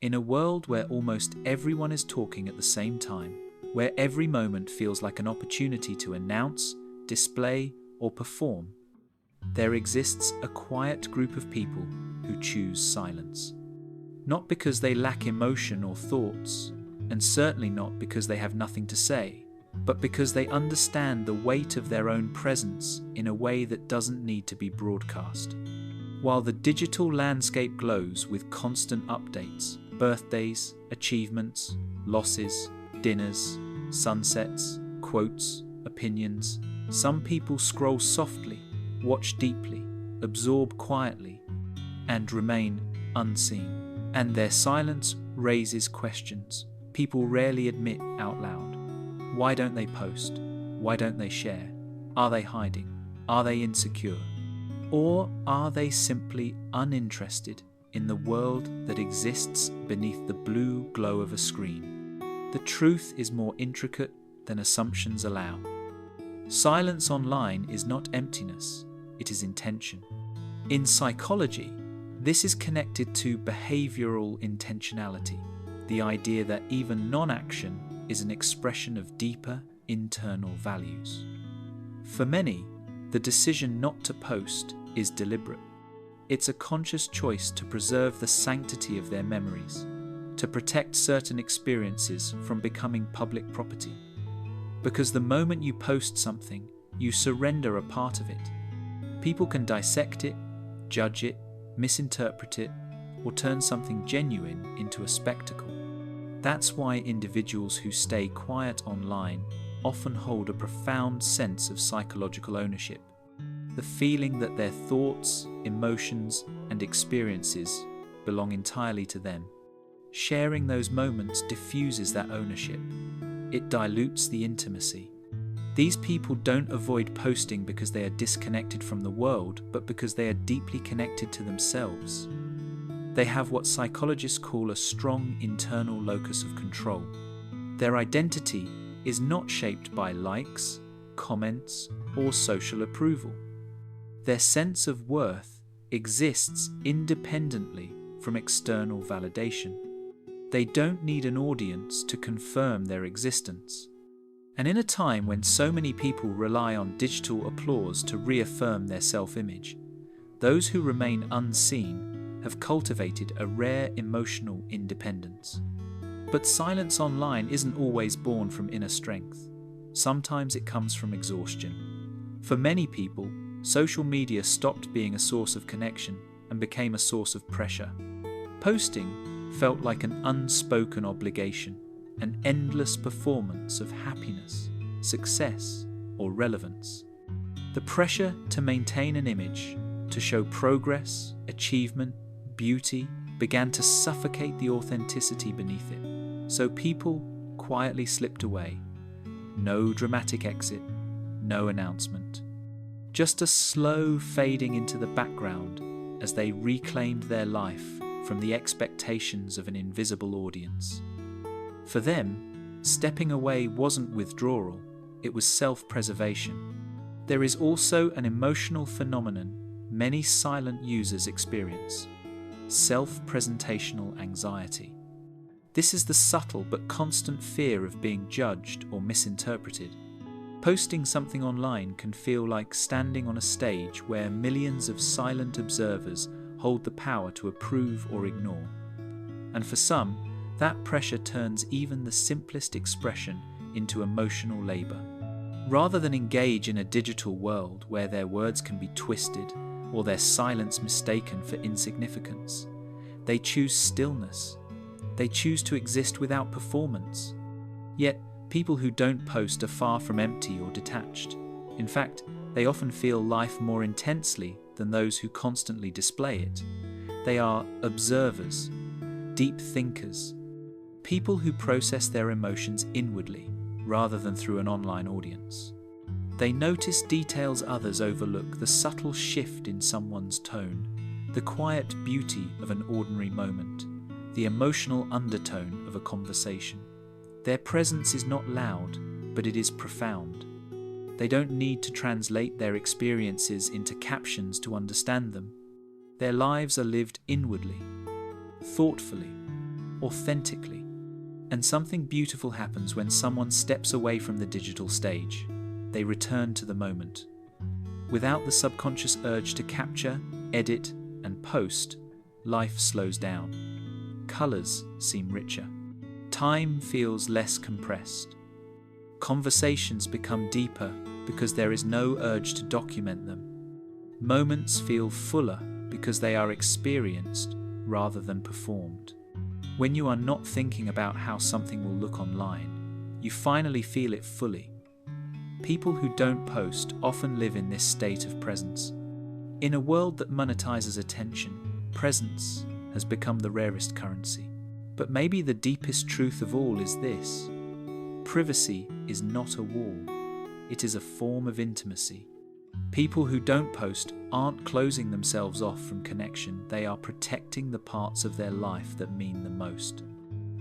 In a world where almost everyone is talking at the same time, where every moment feels like an opportunity to announce, display, or perform, there exists a quiet group of people who choose silence. Not because they lack emotion or thoughts, and certainly not because they have nothing to say, but because they understand the weight of their own presence in a way that doesn't need to be broadcast. While the digital landscape glows with constant updates, birthdays, achievements, losses, dinners, sunsets, quotes, opinions, some people scroll softly, watch deeply, absorb quietly, and remain unseen. And their silence raises questions people rarely admit out loud. Why don't they post? Why don't they share? Are they hiding? Are they insecure? Or are they simply uninterested in the world that exists beneath the blue glow of a screen? The truth is more intricate than assumptions allow. Silence online is not emptiness, it is intention. In psychology, this is connected to behavioral intentionality, the idea that even non-action is an expression of deeper internal values. For many, the decision not to post is deliberate. It's a conscious choice to preserve the sanctity of their memories, to protect certain experiences from becoming public property. Because the moment you post something, you surrender a part of it. People can dissect it, judge it, misinterpret it, or turn something genuine into a spectacle. That's why individuals who stay quiet online often hold a profound sense of psychological ownership. The feeling that their thoughts, emotions, and experiences belong entirely to them. Sharing those moments diffuses that ownership. It dilutes the intimacy. These people don't avoid posting because they are disconnected from the world, but because they are deeply connected to themselves. They have what psychologists call a strong internal locus of control. Their identity is not shaped by likes, comments, or social approval. Their sense of worth exists independently from external validation. They don't need an audience to confirm their existence. And in a time when so many people rely on digital applause to reaffirm their self-image, those who remain unseen have cultivated a rare emotional independence. But silence online isn't always born from inner strength. Sometimes it comes from exhaustion. For many people, social media stopped being a source of connection and became a source of pressure. Posting felt like an unspoken obligation, an endless performance of happiness, success, or relevance. The pressure to maintain an image, to show progress, achievement, beauty, began to suffocate the authenticity beneath it. So people quietly slipped away. No dramatic exit, no announcement. Just a slow fading into the background as they reclaimed their life from the expectations of an invisible audience. For them, stepping away wasn't withdrawal, it was self-preservation. There is also an emotional phenomenon many silent users experience: self-presentational anxiety. This is the subtle but constant fear of being judged or misinterpreted. Posting something online can feel like standing on a stage where millions of silent observers hold the power to approve or ignore. And for some, that pressure turns even the simplest expression into emotional labor. Rather than engage in a digital world where their words can be twisted or their silence mistaken for insignificance, they choose stillness. They choose to exist without performance. Yet, people who don't post are far from empty or detached. In fact, they often feel life more intensely than those who constantly display it. They are observers, deep thinkers, people who process their emotions inwardly rather than through an online audience. They notice details others overlook, the subtle shift in someone's tone, the quiet beauty of an ordinary moment, the emotional undertone of a conversation. Their presence is not loud, but it is profound. They don't need to translate their experiences into captions to understand them. Their lives are lived inwardly, thoughtfully, authentically. And something beautiful happens when someone steps away from the digital stage. They return to the moment. Without the subconscious urge to capture, edit, and post, life slows down. Colors seem richer. Time feels less compressed. Conversations become deeper because there is no urge to document them. Moments feel fuller because they are experienced rather than performed. When you are not thinking about how something will look online, you finally feel it fully. People who don't post often live in this state of presence. In a world that monetizes attention, presence has become the rarest currency. But maybe the deepest truth of all is this: privacy is not a wall, it is a form of intimacy. People who don't post aren't closing themselves off from connection, they are protecting the parts of their life that mean the most.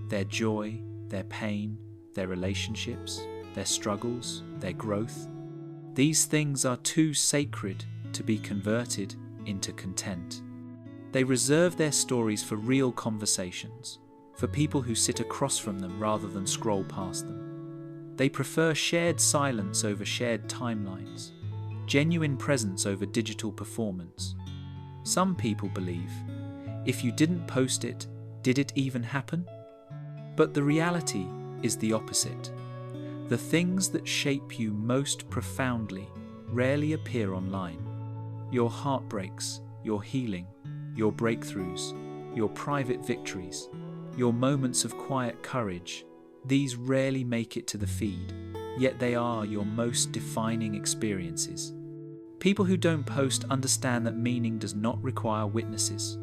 Their joy, their pain, their relationships, their struggles, their growth. These things are too sacred to be converted into content. They reserve their stories for real conversations, for people who sit across from them rather than scroll past them. They prefer shared silence over shared timelines, genuine presence over digital performance. Some people believe, if you didn't post it, did it even happen? But the reality is the opposite. The things that shape you most profoundly rarely appear online. Your heartbreaks, your healing, your breakthroughs, your private victories, your moments of quiet courage, these rarely make it to the feed, yet they are your most defining experiences. People who don't post understand that meaning does not require witnesses.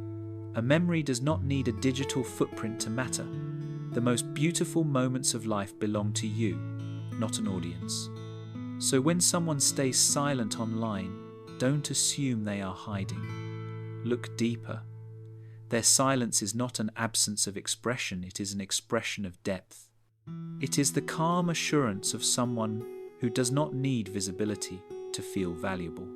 A memory does not need a digital footprint to matter. The most beautiful moments of life belong to you, not an audience. So when someone stays silent online, don't assume they are hiding. Look deeper. Their silence is not an absence of expression, it is an expression of depth. It is the calm assurance of someone who does not need visibility to feel valuable.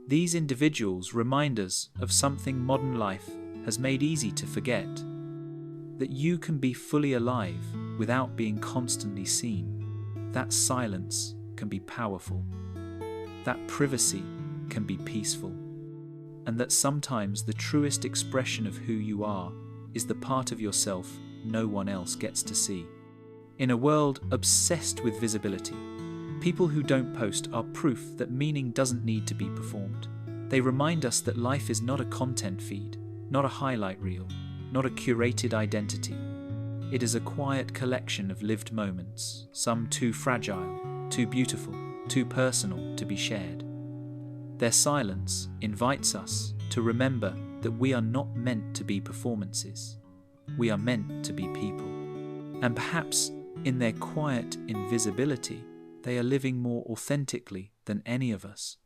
These individuals remind us of something modern life has made easy to forget: that you can be fully alive without being constantly seen. That silence can be powerful. That privacy can be peaceful. And that sometimes the truest expression of who you are is the part of yourself no one else gets to see. In a world obsessed with visibility, people who don't post are proof that meaning doesn't need to be performed. They remind us that life is not a content feed, not a highlight reel, not a curated identity. It is a quiet collection of lived moments, some too fragile, too beautiful, too personal to be shared. Their silence invites us to remember that we are not meant to be performances. We are meant to be people. And perhaps in their quiet invisibility, they are living more authentically than any of us.